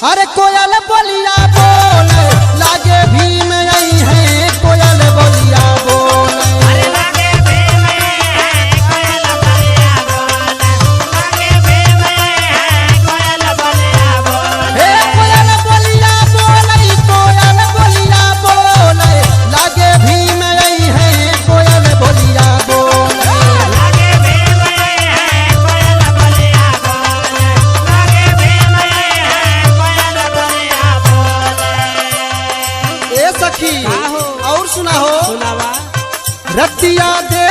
अरे कोयल बोलिया बोले लागे भीम आई है, कोयल बोलिया बोले। अरे लागे भीम है कोयल बोलिया बोले, लागे भीम है कोयल बोलिया बोले। हे कोयल बोलिया बोले, कोयल बोलिया बोले लागे भीम आई है, कोयल बोलिया बोले। लागे भीम है कोयल बोलिया बोले, लागे भीम है कोयल बोलिया बोले। ए सखी का हो? और सुना हो सुनावा। रतिया दे